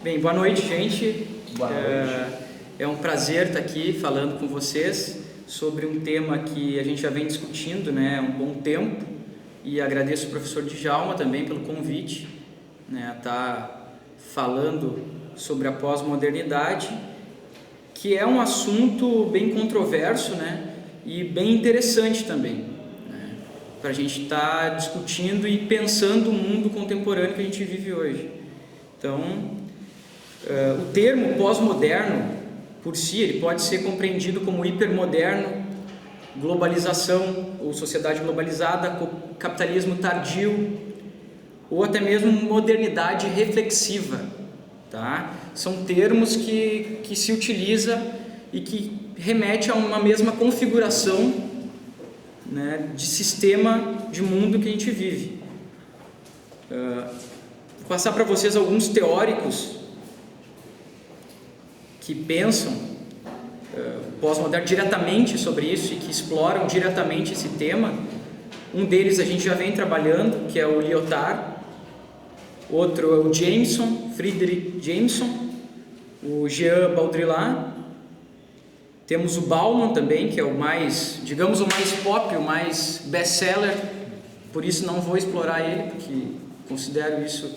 Bem, boa noite, gente. Boa noite. É um prazer estar aqui falando com vocês sobre um tema que a gente já vem discutindo, né, há um bom tempo, e agradeço ao professor Djalma também pelo convite, né, a estar falando sobre a pós-modernidade, que é um assunto bem controverso, né, e bem interessante também, né, para a gente estar discutindo e pensando o mundo contemporâneo que a gente vive hoje. Então, o termo pós-moderno, por si, ele pode ser compreendido como hipermoderno, globalização ou sociedade globalizada, capitalismo tardio ou até mesmo modernidade reflexiva, tá? São termos que se utiliza e que remete a uma mesma configuração, né, de sistema de mundo que a gente vive. Vou passar para vocês alguns teóricos que pensam pós-moderno diretamente sobre isso e que exploram diretamente esse tema. Um deles a gente já vem trabalhando, que é o Lyotard. Outro é o Jameson, Friedrich Jameson, o Jean Baudrillard. Temos o Bauman também, que é o mais, digamos, o mais pop, o mais best-seller. Por isso não vou explorar ele, porque considero isso,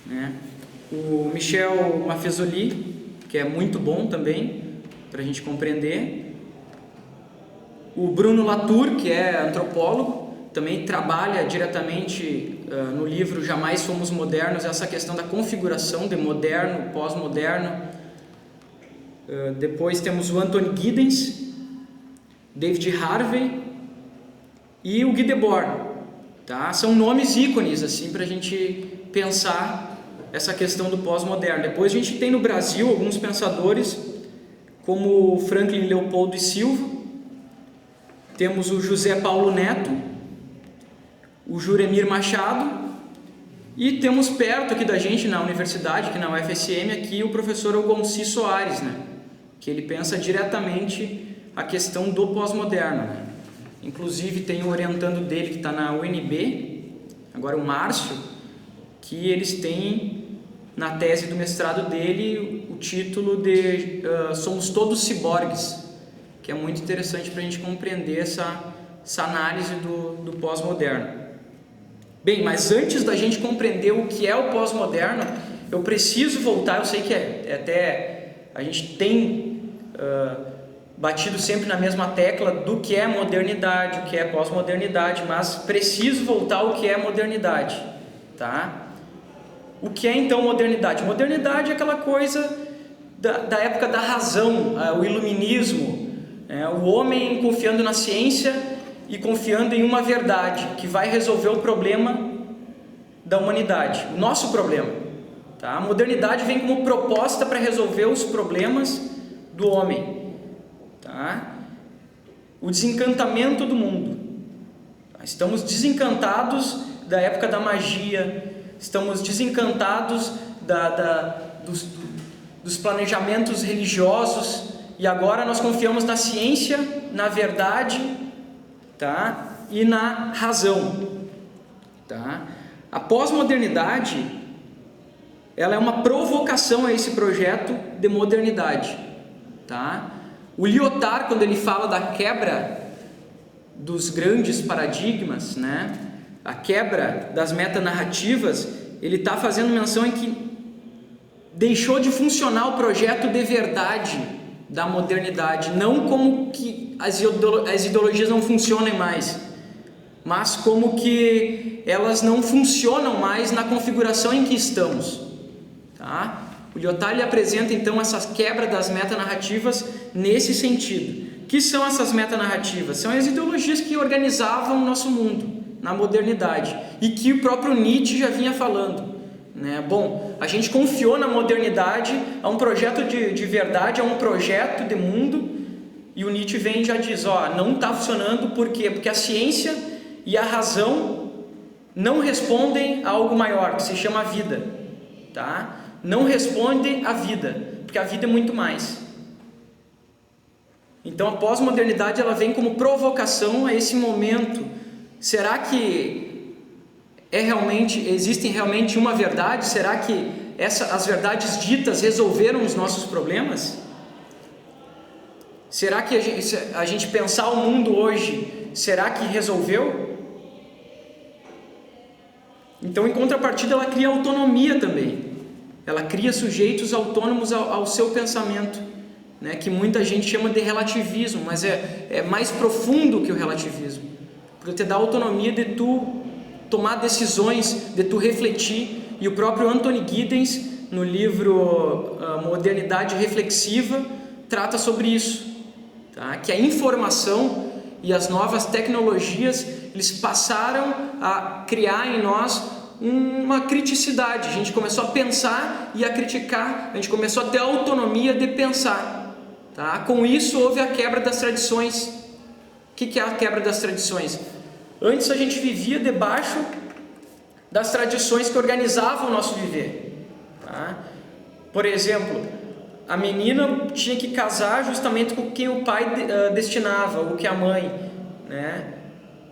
né? O Michel Maffezoli, que é muito bom também para a gente compreender. O Bruno Latour, que é antropólogo, também trabalha diretamente no livro Jamais Fomos Modernos essa questão da configuração de moderno, pós-moderno. Depois temos o Anthony Giddens, David Harvey e o Guy Debord, tá? São nomes ícones assim para a gente pensar essa questão do pós-moderno. Depois a gente tem no Brasil alguns pensadores como Franklin Leopoldo e Silva, temos o José Paulo Neto, o Juremir Machado, e temos perto aqui da gente na universidade, aqui na UFSM, aqui o professor Algonci Soares, né, que ele pensa diretamente a questão do pós-moderno, né. Inclusive tem o orientando dele que está na UNB, agora o Márcio, que eles têm na tese do mestrado dele o título de Somos Todos Ciborgues, que é muito interessante para a gente compreender essa análise do pós-moderno. Bem, mas antes da gente compreender o que é o pós-moderno, eu preciso voltar, eu sei que até a gente tem batido sempre na mesma tecla do que é modernidade, o que é pós-modernidade, mas preciso voltar ao que é modernidade, tá? O que é então modernidade? Modernidade é aquela coisa da época da razão, o iluminismo, o homem confiando na ciência e confiando em uma verdade que vai resolver o problema da humanidade, o nosso problema. Tá? A modernidade vem como proposta para resolver os problemas do homem. Tá? O desencantamento do mundo. Estamos desencantados da época da magia, estamos desencantados dos planejamentos religiosos e agora nós confiamos na ciência, na verdade, tá? E na razão. Tá? A pós-modernidade ela é uma provocação a esse projeto de modernidade. Tá? O Lyotard, quando ele fala da quebra dos grandes paradigmas, né? A quebra das metanarrativas, ele está fazendo menção em que deixou de funcionar o projeto de verdade da modernidade, não como que as ideologias não funcionem mais, mas como que elas não funcionam mais na configuração em que estamos. Tá? O Lyotard ele apresenta então essa quebra das metanarrativas nesse sentido. O que são essas metanarrativas? São as ideologias que organizavam o nosso mundo na modernidade, e que o próprio Nietzsche já vinha falando, né? Bom, a gente confiou na modernidade a um projeto de verdade, a um projeto de mundo, e o Nietzsche vem e já diz, não está funcionando, por quê? Porque a ciência e a razão não respondem a algo maior, que se chama vida, tá? Não respondem à vida, porque a vida é muito mais. Então a pós-modernidade ela vem como provocação a esse momento. Será que Existem realmente uma verdade? Será que as verdades ditas resolveram os nossos problemas? Será que a gente pensar o mundo hoje, será que resolveu? Então, em contrapartida, ela cria autonomia também. Ela cria sujeitos autônomos ao seu pensamento, né? Que muita gente chama de relativismo, mas é mais profundo que o relativismo. Porque te dá autonomia de tu tomar decisões, de tu refletir. E o próprio Anthony Giddens, no livro Modernidade Reflexiva, trata sobre isso. Tá? Que a informação e as novas tecnologias, eles passaram a criar em nós uma criticidade. A gente começou a pensar e a criticar, a gente começou a ter autonomia de pensar. Tá? Com isso houve a quebra das tradições. O que é a quebra das tradições? Antes a gente vivia debaixo das tradições que organizavam o nosso viver. Tá? Por exemplo, a menina tinha que casar justamente com quem o pai destinava, ou que a mãe, né?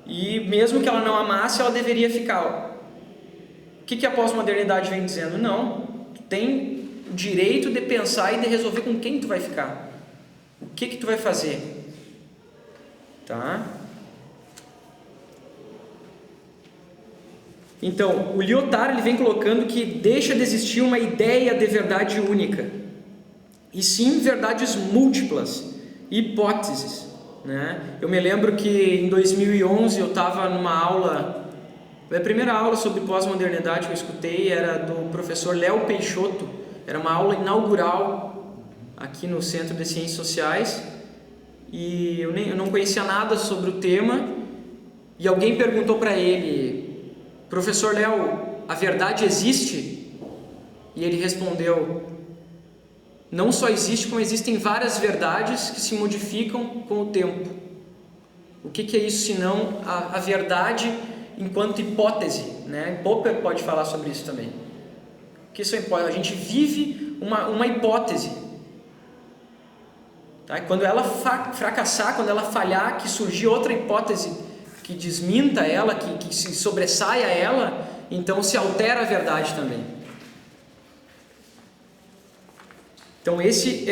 E mesmo que ela não amasse, ela deveria ficar. O que a pós-modernidade vem dizendo? Não, tu tem o direito de pensar e de resolver com quem tu vai ficar. O que tu vai fazer? Tá? Então, o Lyotard ele vem colocando que deixa de existir uma ideia de verdade única, e sim verdades múltiplas, hipóteses, né? Eu me lembro que em 2011 eu estava numa aula, a primeira aula sobre pós-modernidade que eu escutei era do professor Léo Peixoto, era uma aula inaugural aqui no Centro de Ciências Sociais, e eu não conhecia nada sobre o tema, e alguém perguntou para ele: professor Léo, a verdade existe? E ele respondeu: não só existe, como existem várias verdades que se modificam com o tempo. O que é isso senão a verdade enquanto hipótese, né? Popper pode falar sobre isso também. O que isso é hipótese? A gente vive uma hipótese. Tá? E quando ela fracassar, quando ela falhar, que surgir outra hipótese que desminta ela, que se sobressaia ela, então se altera a verdade também. Então esse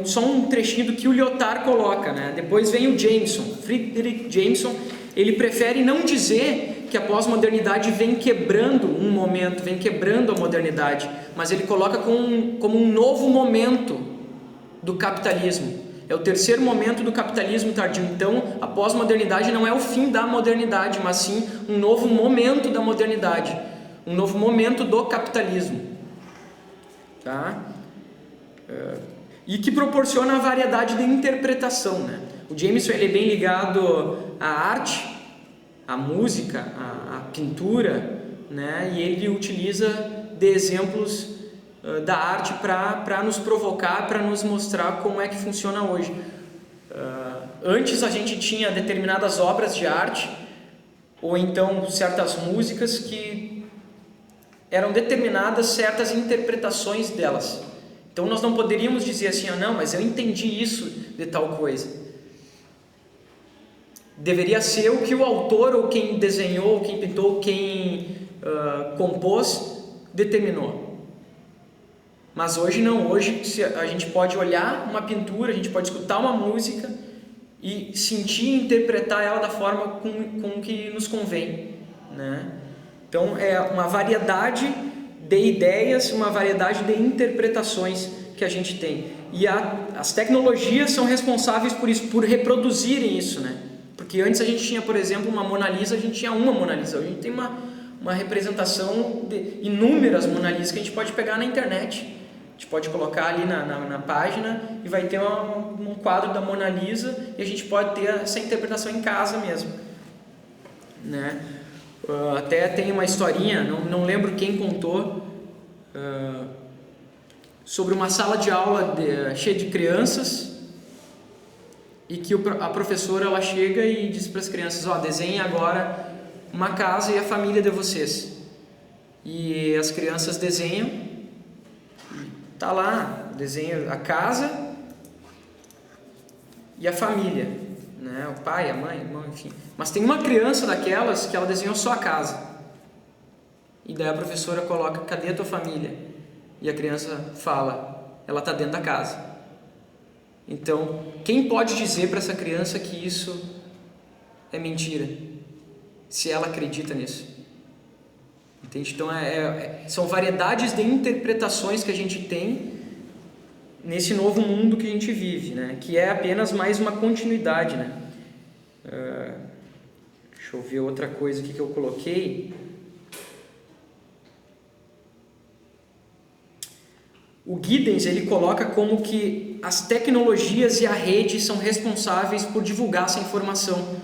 só um trechinho do que o Lyotard coloca, né? Depois vem o Jameson, Friedrich Jameson, ele prefere não dizer que a pós-modernidade vem quebrando um momento, vem quebrando a modernidade, mas ele coloca como um novo momento do capitalismo. É o terceiro momento do capitalismo tardio. Então a pós-modernidade não é o fim da modernidade, mas sim um novo momento da modernidade, um novo momento do capitalismo. Tá? E que proporciona a variedade de interpretação, né? O Jameson ele é bem ligado à arte, à música, à pintura, né? E ele utiliza de exemplos da arte para nos provocar, para nos mostrar como é que funciona hoje. Antes a gente tinha determinadas obras de arte, ou então certas músicas que eram determinadas certas interpretações delas. Então nós não poderíamos dizer assim: não, mas eu entendi isso de tal coisa. Deveria ser o que o autor, ou quem desenhou, quem pintou, quem compôs, determinou. Mas hoje não, hoje a gente pode olhar uma pintura, a gente pode escutar uma música e sentir e interpretar ela da forma com que nos convém, né? Então é uma variedade de ideias, uma variedade de interpretações que a gente tem. E as tecnologias são responsáveis por isso, por reproduzirem isso, né? Porque antes a gente tinha, por exemplo, uma Mona Lisa, a gente tinha uma Mona Lisa. Hoje a gente tem uma representação de inúmeras Mona Lisa que a gente pode pegar na internet. A gente pode colocar ali na página e vai ter um quadro da Mona Lisa e a gente pode ter essa interpretação em casa mesmo, né? Até tem uma historinha, não lembro quem contou, sobre uma sala de aula cheia de crianças, e que a professora ela chega e diz para as crianças: desenhem agora uma casa e a família de vocês. E as crianças desenham, tá lá, desenha a casa e a família, né? O pai, a mãe, o irmão, enfim. Mas tem uma criança daquelas que ela desenhou só a casa. E daí a professora coloca, cadê a tua família? E a criança fala, ela está dentro da casa. Então, quem pode dizer para essa criança que isso é mentira? Se ela acredita nisso. Entende? Então, são variedades de interpretações que a gente tem nesse novo mundo que a gente vive, né? Que é apenas mais uma continuidade, né? Deixa eu ver outra coisa aqui que eu coloquei. O Giddens, ele coloca como que as tecnologias e a rede são responsáveis por divulgar essa informação.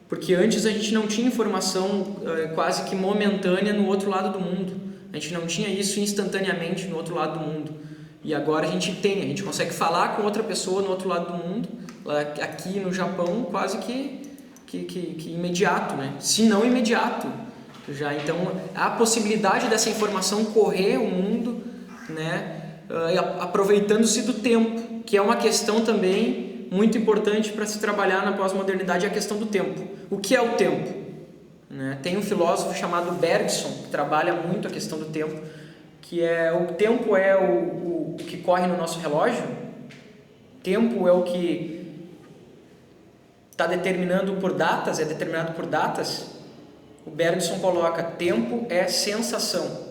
Porque antes a gente não tinha informação quase que momentânea no outro lado do mundo. A gente não tinha isso instantaneamente no outro lado do mundo. E agora a gente consegue falar com outra pessoa no outro lado do mundo, aqui no Japão, quase que imediato, né? Se não imediato. Já. Então, há a possibilidade dessa informação correr o mundo, né? Aproveitando-se do tempo, que é uma questão também muito importante para se trabalhar na pós-modernidade, a questão do tempo. O que é o tempo? Né? Tem um filósofo chamado Bergson, que trabalha muito a questão do tempo, que o tempo é o que corre no nosso relógio, tempo é o que está determinado por datas. O Bergson coloca, tempo é sensação.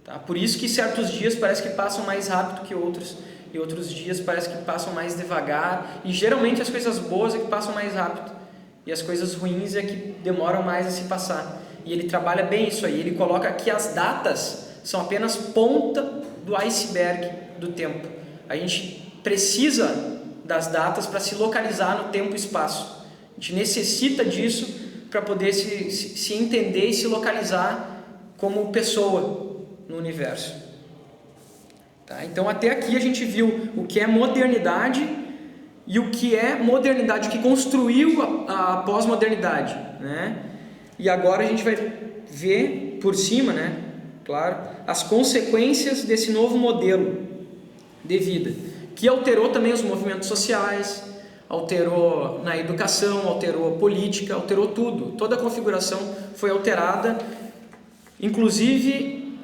Tá? Por isso que certos dias parece que passam mais rápido que outros, e outros dias parece que passam mais devagar, e geralmente as coisas boas é que passam mais rápido, e as coisas ruins é que demoram mais a se passar. E ele trabalha bem isso aí, ele coloca que as datas são apenas ponta do iceberg do tempo. A gente precisa das datas para se localizar no tempo e espaço. A gente necessita disso para poder se entender e se localizar como pessoa no universo. Tá? Então até aqui a gente viu o que é modernidade e o que é modernidade, o que construiu a pós-modernidade, né? E agora a gente vai ver por cima, né? Claro, as consequências desse novo modelo de vida, que alterou também os movimentos sociais, alterou na educação, alterou a política, alterou tudo. Toda a configuração foi alterada, inclusive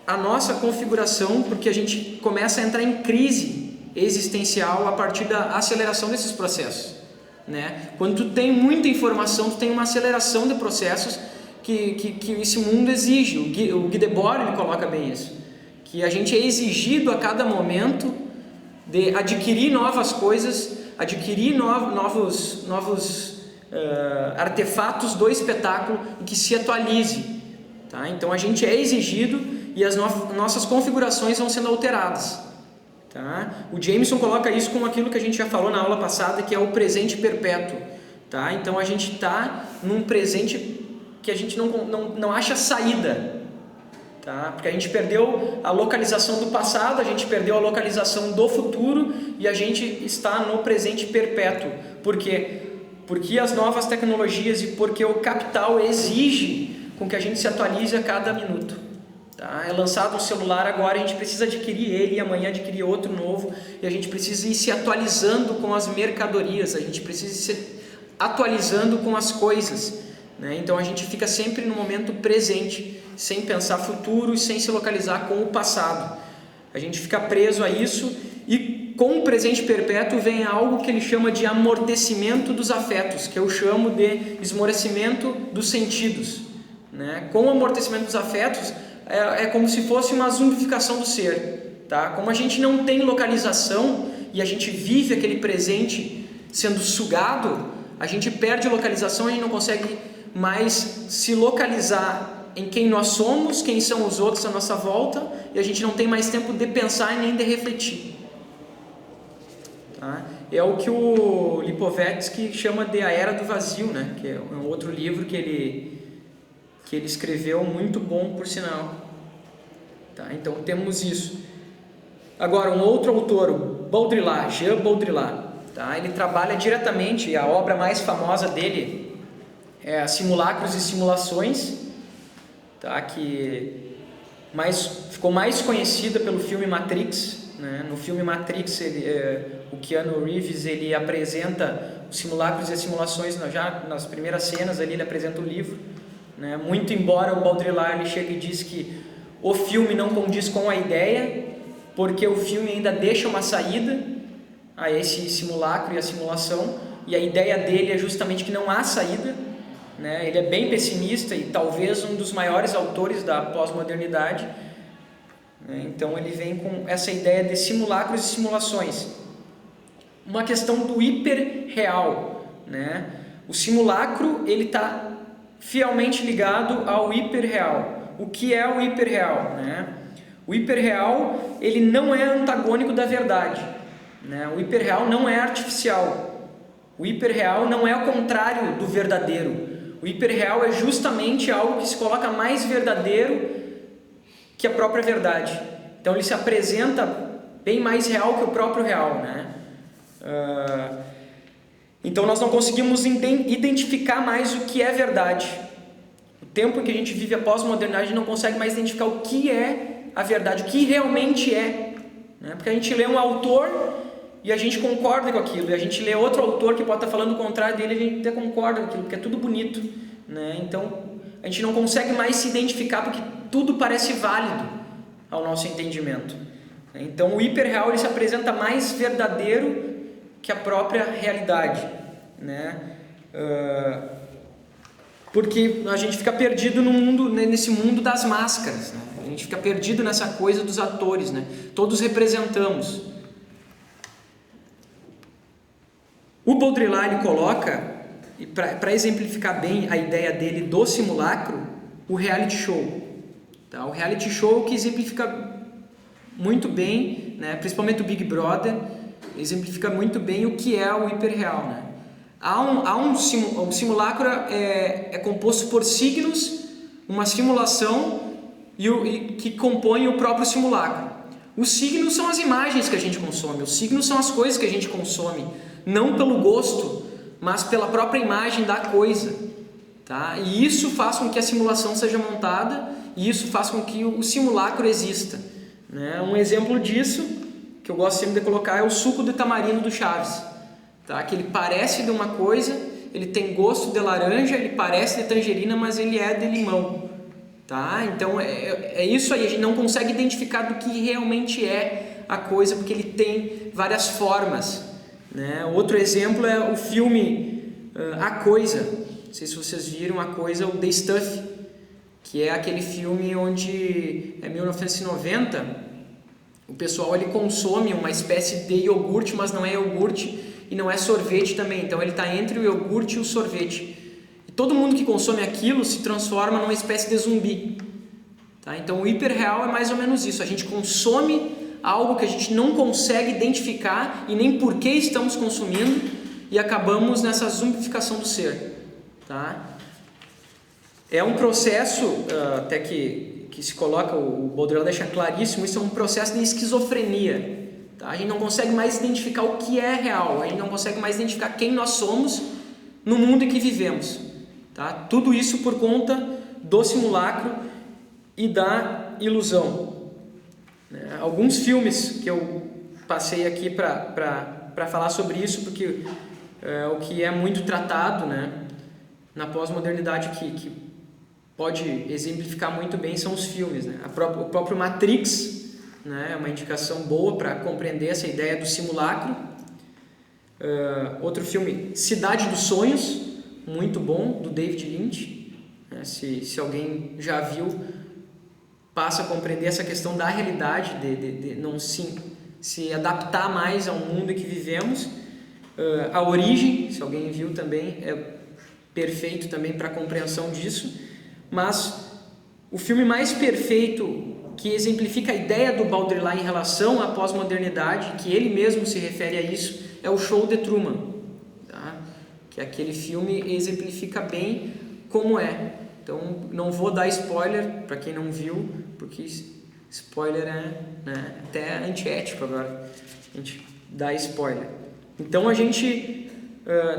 a nossa configuração, porque a gente começa a entrar em crise existencial a partir da aceleração desses processos, né? Quando tu tem muita informação, tu tem uma aceleração de processos que esse mundo exige. O Guy Debord, ele coloca bem isso, que a gente é exigido a cada momento de adquirir novas coisas, adquirir novos artefatos do espetáculo e que se atualize. Tá? Então a gente é exigido e as nossas configurações vão sendo alteradas. Tá? O Jameson coloca isso com aquilo que a gente já falou na aula passada, que é o presente perpétuo. Tá? Então a gente está num presente que a gente não acha saída. Tá? Porque a gente perdeu a localização do passado, a gente perdeu a localização do futuro e a gente está no presente perpétuo. Por quê? Porque as novas tecnologias e porque o capital exige com que a gente se atualize a cada minuto. Tá? É lançado um celular agora, a gente precisa adquirir ele e amanhã adquirir outro novo, e a gente precisa ir se atualizando com as mercadorias, a gente precisa ir se atualizando com as coisas, né? Então a gente fica sempre no momento presente, sem pensar futuro e sem se localizar com o passado. A gente fica preso a isso, e com o presente perpétuo vem algo que ele chama de amortecimento dos afetos, que eu chamo de esmorecimento dos sentidos, né? Com o amortecimento dos afetos é como se fosse uma zumbificação do ser, tá? Como a gente não tem localização e a gente vive aquele presente sendo sugado, a gente perde localização, a gente não consegue mais se localizar em quem nós somos, quem são os outros à nossa volta, e a gente não tem mais tempo de pensar e nem de refletir. Tá? É o que o Lipovetsky chama de a Era do Vazio, né? Que é um outro livro que ele escreveu, muito bom, por sinal. Tá? Então temos isso. Agora, um outro autor, o Baudrillard, Jean Baudrillard, tá? Ele trabalha diretamente, a obra mais famosa dele é Simulacros e Simulações, tá? Que ficou mais conhecida pelo filme Matrix, né? No filme Matrix, o Keanu Reeves ele apresenta os simulacros e as simulações, já nas primeiras cenas ali ele apresenta o livro, né? Muito embora o Baudrillard chegue e diz que o filme não condiz com a ideia, porque o filme ainda deixa uma saída a esse simulacro e a simulação, e a ideia dele é justamente que não há saída, né? Ele é bem pessimista e talvez um dos maiores autores da pós-modernidade, né? Então ele vem com essa ideia de simulacros e simulações. Uma questão do hiperreal, né? O simulacro ele está fielmente ligado ao hiperreal. O que é o hiperreal, né? O hiperreal ele não é antagônico da verdade, né? O hiperreal não é artificial. O hiperreal não é o contrário do verdadeiro. O hiperreal é justamente algo que se coloca mais verdadeiro que a própria verdade. Então ele se apresenta bem mais real que o próprio real, né? Então nós não conseguimos identificar mais o que é verdade. O tempo em que a gente vive a pós-modernidade, a gente não consegue mais identificar o que é a verdade, o que realmente é, né? Porque a gente lê um autor e a gente concorda com aquilo, e a gente lê outro autor que pode estar falando o contrário dele e a gente até concorda com aquilo, porque é tudo bonito, né? Então a gente não consegue mais se identificar porque tudo parece válido ao nosso entendimento. Então o hiperreal ele se apresenta mais verdadeiro que a própria realidade, né? Porque a gente fica perdido no mundo, nesse mundo das máscaras, né? A gente fica perdido nessa coisa dos atores, né? Todos representamos. O Baudrillard ele coloca, para exemplificar bem a ideia dele do simulacro, o reality show. Tá? O reality show que exemplifica muito bem, né? Principalmente o Big Brother, exemplifica muito bem o que é o hiperreal, né? O simulacro é composto por signos, uma simulação que compõe o próprio simulacro. Os signos são as imagens que a gente consome, os signos são as coisas que a gente consome, não pelo gosto, mas pela própria imagem da coisa, tá? E isso faz com que a simulação seja montada e isso faz com que o simulacro exista, né? Um exemplo disso, que eu gosto sempre de colocar, é o suco de tamarindo do Chaves. Tá? Que ele parece de uma coisa, ele tem gosto de laranja, ele parece de tangerina, mas ele é de limão. Tá? Então é isso aí, a gente não consegue identificar do que realmente é a coisa, porque ele tem várias formas, né? Outro exemplo é o filme A Coisa, não sei se vocês viram A Coisa, o The Stuff, que é aquele filme onde, é 1990, o pessoal ele consome uma espécie de iogurte, mas não é iogurte, e não é sorvete também, então ele está entre o iogurte e o sorvete. E todo mundo que consome aquilo se transforma numa espécie de zumbi. Tá? Então o hiperreal é mais ou menos isso, a gente consome algo que a gente não consegue identificar e nem por que estamos consumindo e acabamos nessa zumbificação do ser. Tá? É um processo, até que se coloca, o Baudrillard deixa claríssimo, isso é um processo de esquizofrenia. Tá? A gente não consegue mais identificar o que é real, a gente não consegue mais identificar quem nós somos no mundo em que vivemos. Tá? Tudo isso por conta do simulacro e da ilusão. Alguns filmes que eu passei aqui para falar sobre isso, porque o que é muito tratado, né, na pós-modernidade que pode exemplificar muito bem são os filmes. Né? O próprio Matrix, né, é uma indicação boa para compreender essa ideia do simulacro. Outro filme, Cidade dos Sonhos, muito bom, do David Lynch. Se alguém já viu, passa a compreender essa questão da realidade, de não se adaptar mais ao mundo em que vivemos. A Origem, se alguém viu também, é perfeito também para a compreensão disso. Mas o filme mais perfeito que exemplifica a ideia do Baudrillard em relação à pós-modernidade, que ele mesmo se refere a isso, é o Show de Truman, tá? Que aquele filme exemplifica bem como é. Então não vou dar spoiler para quem não viu, porque spoiler é, né, até antiético agora, a gente dá spoiler. Então a gente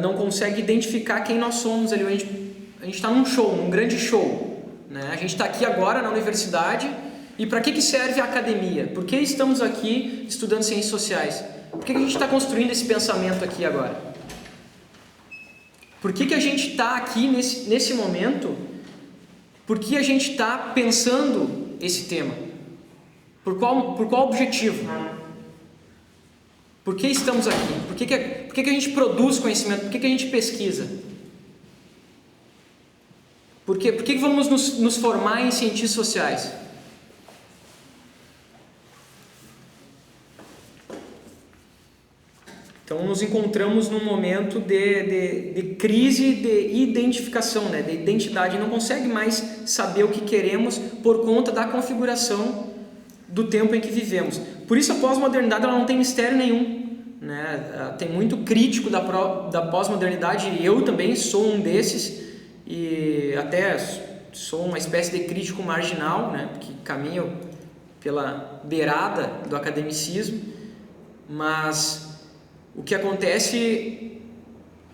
não consegue identificar quem nós somos ali, a gente está num show, num grande show, né? A gente está aqui agora na universidade. E para que serve a academia? Por que estamos aqui estudando ciências sociais? Por que a gente está construindo esse pensamento aqui agora? Por que a gente está aqui nesse momento Por que a gente está pensando esse tema? Por qual objetivo? Por que estamos aqui? Por que a gente produz conhecimento? Por que a gente pesquisa? Por que vamos nos formar em cientistas sociais? Então, nos encontramos num momento de crise de identificação, né? De identidade. Não consegue mais saber o que queremos por conta da configuração do tempo em que vivemos. Por isso, a pós-modernidade ela não tem mistério nenhum, né? Tem muito crítico da pós-modernidade, e eu também sou um desses, e até sou uma espécie de crítico marginal, né? Que caminho pela beirada do academicismo, mas o que acontece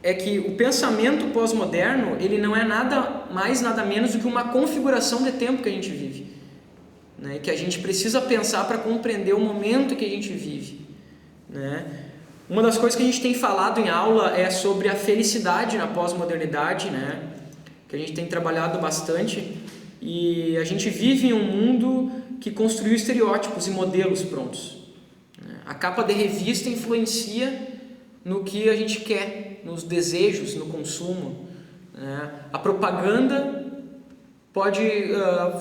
é que o pensamento pós-moderno ele não é nada mais, nada menos do que uma configuração de tempo que a gente vive, né? Que a gente precisa pensar para compreender o momento que a gente vive, né? Uma das coisas que a gente tem falado em aula é sobre a felicidade na pós-modernidade, né? Que a gente tem trabalhado bastante, e a gente vive em um mundo que construiu estereótipos e modelos prontos. A capa de revista influencia no que a gente quer, nos desejos, no consumo, né? A propaganda pode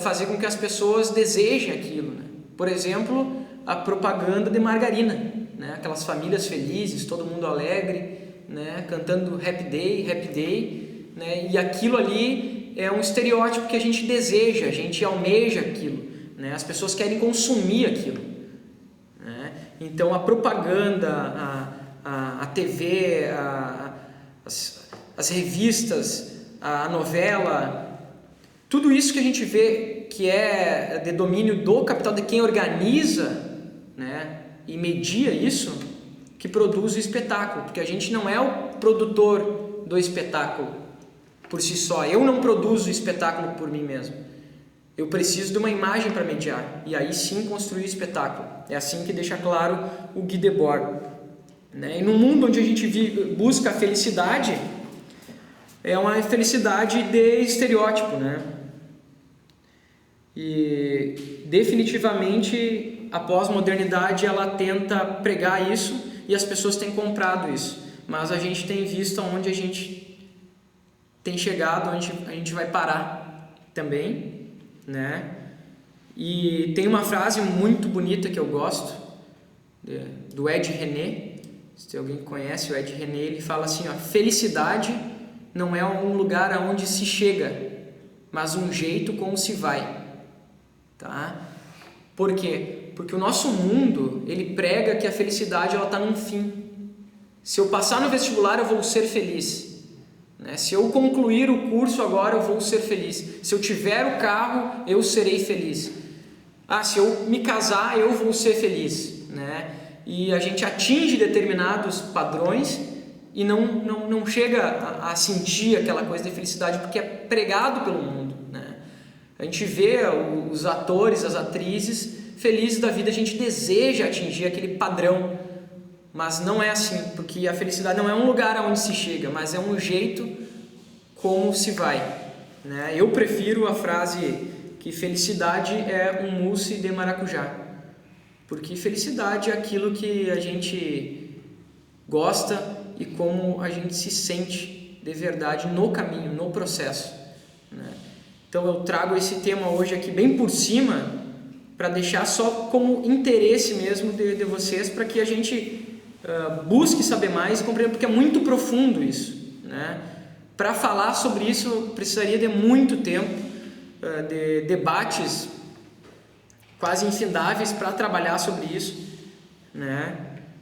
fazer com que as pessoas desejem aquilo, né? Por exemplo, a propaganda de margarina, né? Aquelas famílias felizes, todo mundo alegre, né? Cantando Happy Day, né? E aquilo ali é um estereótipo que a gente deseja, a gente almeja aquilo, né? As pessoas querem consumir aquilo. Então a propaganda, a TV, as revistas, a novela, tudo isso que a gente vê que é de domínio do capital, de quem organiza, né, e media isso, que produz o espetáculo, porque a gente não é o produtor do espetáculo por si só. Eu não produzo o espetáculo por mim mesmo. Eu preciso de uma imagem para mediar, e aí sim construir o espetáculo. É assim que deixa claro o Guy Debord, né? E no mundo onde a gente busca a felicidade, é uma felicidade de estereótipo, né? E definitivamente a pós-modernidade ela tenta pregar isso, e as pessoas têm comprado isso. Mas a gente tem visto onde a gente tem chegado, onde a gente vai parar também, né? E tem uma frase muito bonita que eu gosto, do Ed René. Se alguém conhece o Ed René, ele fala assim, ó: felicidade não é um lugar aonde se chega, mas um jeito como se vai, tá? Por quê? Porque o nosso mundo, ele prega que a felicidade ela está num fim. Se eu passar no vestibular, eu vou ser feliz, né? Se eu concluir o curso agora, eu vou ser feliz. Se eu tiver o carro, eu serei feliz. Se eu me casar, eu vou ser feliz, né? E a gente atinge determinados padrões e não chega a sentir aquela coisa de felicidade, porque é pregado pelo mundo, né? A gente vê os atores, as atrizes felizes da vida, a gente deseja atingir aquele padrão, mas não é assim, porque a felicidade não é um lugar aonde se chega, mas é um jeito como se vai, né? Eu prefiro a frase que felicidade é um mousse de maracujá, porque felicidade é aquilo que a gente gosta e como a gente se sente de verdade no caminho, no processo, né? Então eu trago esse tema hoje aqui bem por cima, para deixar só como interesse mesmo de vocês, para que a gente busque saber mais e compreender, porque é muito profundo isso, né? Para falar sobre isso precisaria de muito tempo, de debates quase infindáveis para trabalhar sobre isso, né?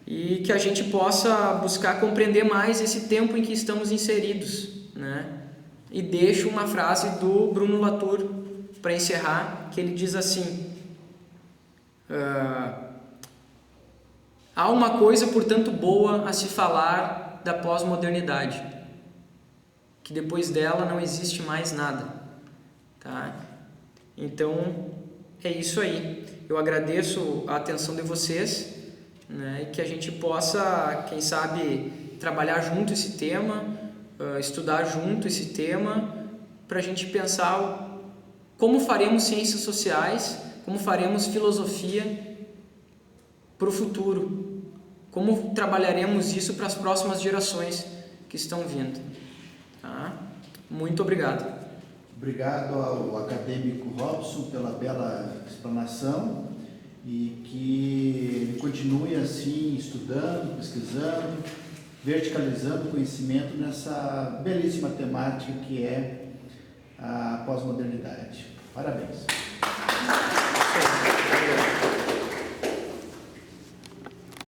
E que a gente possa buscar compreender mais esse tempo em que estamos inseridos, né? E deixo uma frase do Bruno Latour para encerrar, que ele diz assim: há uma coisa, portanto, boa a se falar da pós-modernidade, que depois dela não existe mais nada, tá? Então é isso aí. Eu agradeço a atenção de vocês, né? E que a gente possa, quem sabe, trabalhar junto esse tema, estudar junto esse tema, para a gente pensar como faremos ciências sociais, como faremos filosofia para o futuro, como trabalharemos isso para as próximas gerações que estão vindo. Tá? Muito obrigado. Obrigado ao acadêmico Robson pela bela explanação e que ele continue assim, estudando, pesquisando, verticalizando o conhecimento nessa belíssima temática que é a pós-modernidade. Parabéns.